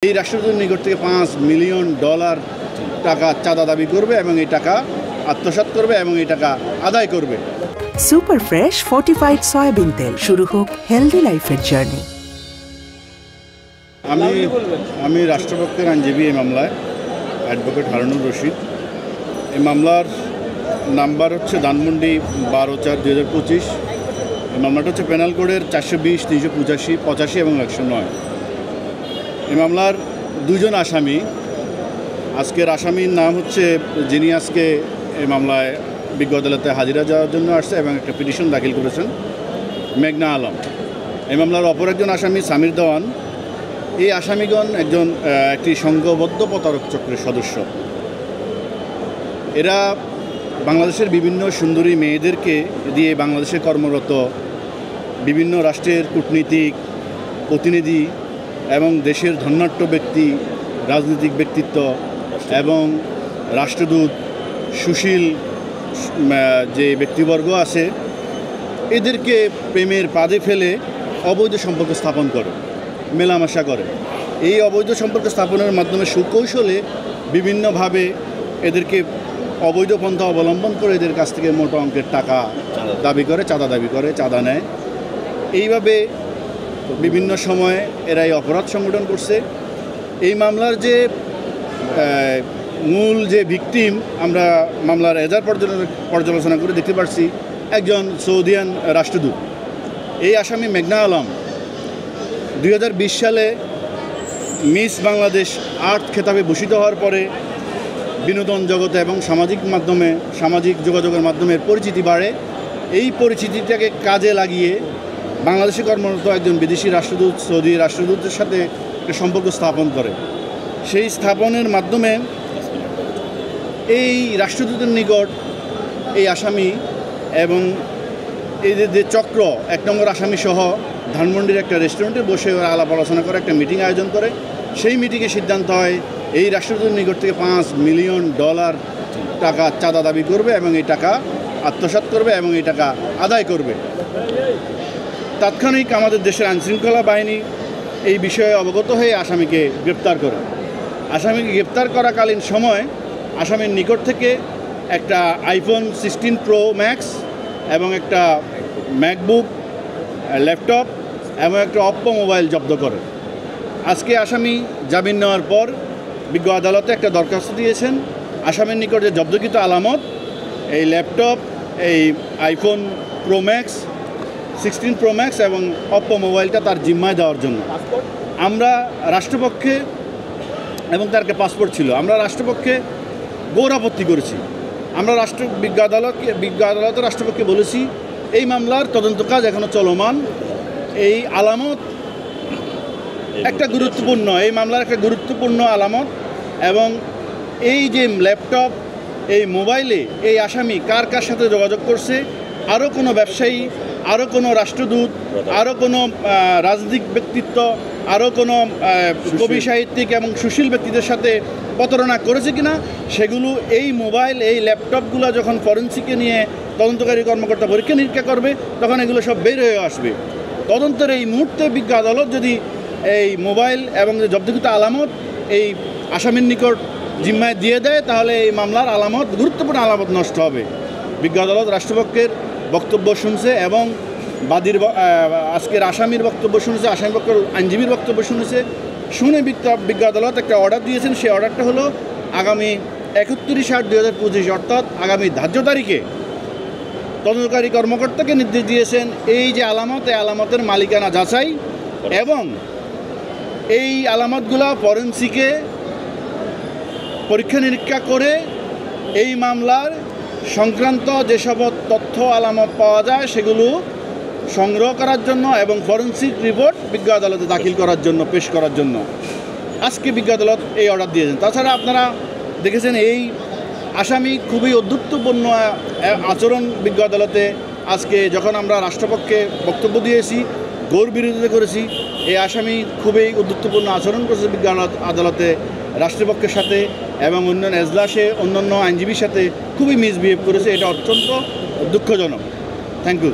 এই রাষ্ট্রদূতের নিকট থেকে $5 মিলিয়ন টাকা চাঁদা দাবি করবে এবং এই টাকা আত্মসাৎ করবে এবং এই টাকা আদায় করবে। সুপার ফ্রেশ ফর্টিফাইড সয়াবিন তেল, শুরু হোক হেলদি লাইফের জার্নি। আমি রাষ্ট্রপক্ষের আইনজীবী এই মামলায়, অ্যাডভোকেট হারুনুর রশিদ। এই মামলার নাম্বার হচ্ছে ধানমন্ডি 12/4/2025। এই মামলাটা হচ্ছে পেনাল কোডের 420, 385, 85 এবং 109। এই মামলার দুজন আসামি। আজকের আসামির নাম হচ্ছে, যিনি আজকে এই মামলায় বিজ্ঞ আদালতে হাজিরা যাওয়ার জন্য আসছে এবং একটা পিটিশন দাখিল করেছেন, মেঘনা আলম। এই মামলার অপর একজন আসামি সামির দেওয়ান। এই আসামিগণ একটি সংঘবদ্ধ প্রতারক চক্রের সদস্য। এরা বাংলাদেশের বিভিন্ন সুন্দরী মেয়েদেরকে দিয়ে বাংলাদেশে কর্মরত বিভিন্ন রাষ্ট্রের কূটনীতিক, প্রতিনিধি এবং দেশের ধন্যাঢ্য ব্যক্তি, রাজনৈতিক ব্যক্তিত্ব এবং রাষ্ট্রদূত, সুশীল যে ব্যক্তিবর্গ আছে, এদেরকে প্রেমের পাদে ফেলে অবৈধ সম্পর্ক স্থাপন করে, মেলামেশা করে। এই অবৈধ সম্পর্ক স্থাপনের মাধ্যমে সুকৌশলে বিভিন্নভাবে এদেরকে অবৈধ পন্থা অবলম্বন করে এদের কাছ থেকে মোটা অঙ্কের টাকা দাবি করে, চাঁদা দাবি করে, চাঁদা নেয়। এইভাবে বিভিন্ন সময়ে এরা এই অপরাধ সংগঠন করছে। এই মামলার যে মূল যে ভিকটিম, আমরা মামলার এজাহার পর্যালোচনা করে দেখতে পারছি একজন সৌদিয়ান রাষ্ট্রদূত। এই আসামি মেঘনা আলম 2020 সালে মিস বাংলাদেশ আর্ট খেতাবে ভূষিত হওয়ার পরে বিনোদন জগতে এবং সামাজিক যোগাযোগের মাধ্যমে পরিচিতি বাড়ে। এই পরিচিতিটাকে কাজে লাগিয়ে বাংলাদেশে কর্মরত একজন বিদেশি রাষ্ট্রদূত সৌদি রাষ্ট্রদূতের সাথে একটা সম্পর্ক স্থাপন করে। সেই স্থাপনের মাধ্যমে এই রাষ্ট্রদূতের নিকট এই আসামি এবং এদের যে চক্র, 1 নম্বর আসামি সহ ধানমন্ডির একটা রেস্টুরেন্টে বসে ওরা আলাপ আলোচনা করে একটা মিটিং আয়োজন করে। সেই মিটিংয়ে সিদ্ধান্ত হয় এই রাষ্ট্রদূতের নিকট থেকে $5 মিলিয়ন টাকা চাঁদা দাবি করবে এবং এই টাকা আত্মসাৎ করবে এবং এই টাকা আদায় করবে। তাৎক্ষণিক আমাদের দেশের আইনশৃঙ্খলা বাহিনী এই বিষয়ে অবগত হয়ে আসামিকে গ্রেপ্তার করে। আসামিকে গ্রেপ্তার করাকালীন সময় আসামির নিকট থেকে একটা iPhone 16 Pro Max এবং একটা ম্যাকবুক ল্যাপটপ এবং একটা অপ্পো মোবাইল জব্দ করে। আজকে আসামি জামিন নেওয়ার পর বিজ্ঞ আদালতে একটা দরখাস্ত দিয়েছেন। আসামির নিকট যে জব্দকৃত আলামত, এই ল্যাপটপ, এই iPhone Pro Max, 16 Pro Max এবং অপ্পো মোবাইলটা তার জিম্মায় দেওয়ার জন্য আমরা রাষ্ট্রপক্ষে, এবং তার একটা পাসপোর্ট ছিল, আমরা রাষ্ট্রপক্ষে গৌরাপত্তি করেছি। আমরা বিজ্ঞ আদালতের রাষ্ট্রপক্ষে বলেছি এই মামলার তদন্ত কাজ এখনও চলমান। এই আলামত একটা গুরুত্বপূর্ণ, এই মামলার একটা গুরুত্বপূর্ণ আলামত। এবং এই যে ল্যাপটপ, এই মোবাইলে এই আসামি কার কার সাথে যোগাযোগ করছে, আরও কোনো ব্যবসায়ী, আরও কোনো রাষ্ট্রদূত, আরও কোনো রাজনৈতিক ব্যক্তিত্ব, আরও কোনো কবি সাহিত্যিক এবং সুশীল ব্যক্তিদের সাথে প্রতারণা করেছে কিনা, সেগুলো এই মোবাইল, এই ল্যাপটপগুলো যখন ফরেন্সিকে নিয়ে তদন্তকারী কর্মকর্তা পরীক্ষা নিরীক্ষা করবে, তখন এগুলো সব বের হয়ে আসবে। তদন্তের এই মুহূর্তে বিজ্ঞ আদালত যদি এই মোবাইল এবং জব্দকৃত আলামত এই আসামির নিকট জিম্মায় দিয়ে দেয়, তাহলে এই মামলার আলামত, গুরুত্বপূর্ণ আলামত নষ্ট হবে। বিজ্ঞ আদালত রাষ্ট্রপক্ষের বক্তব্য শুনছে এবং আজকের আসামির বক্তব্য শুনেছে, আসামিপক্ষের আইনজীবীর বক্তব্য শুনেছে। শুনে বিজ্ঞ আদালত একটা অর্ডার দিয়েছেন। সেই অর্ডারটা হলো আগামী 31/8/2025, অর্থাৎ আগামী ধার্য তারিখে তদন্তকারী কর্মকর্তাকে নির্দেশ দিয়েছেন এই যে আলামত, এই আলামতের মালিকানা যাচাই এবং এই আলামতগুলা ফরেন্সিকে পরীক্ষা নিরীক্ষা করে এই মামলার সংক্রান্ত যেসব তথ্য আলামত পাওয়া যায় সেগুলো সংগ্রহ করার জন্য এবং ফরেন্সিক রিপোর্ট বিজ্ঞ আদালতে দাখিল করার জন্য, পেশ করার জন্য আজকে বিজ্ঞ আদালত এই অর্ডার দিয়েছেন। তাছাড়া আপনারা দেখেছেন এই আসামি খুবই ঔদ্ধত্যপূর্ণ আচরণ বিজ্ঞ আদালতে। আজকে যখন আমরা রাষ্ট্রপক্ষে বক্তব্য দিয়েছি, গৌর বিরোধিতা করেছি, এই আসামি খুবই ঔদ্ধত্যপূর্ণ আচরণ করেছে বিজ্ঞ আদালতে রাষ্ট্রপক্ষের সাথে এবং অন্যান্য এজলাসে অন্যান্য আইনজীবীর সাথে খুবই মিসবিহেভ করেছে। এটা অত্যন্ত দুঃখজনক। Thank you.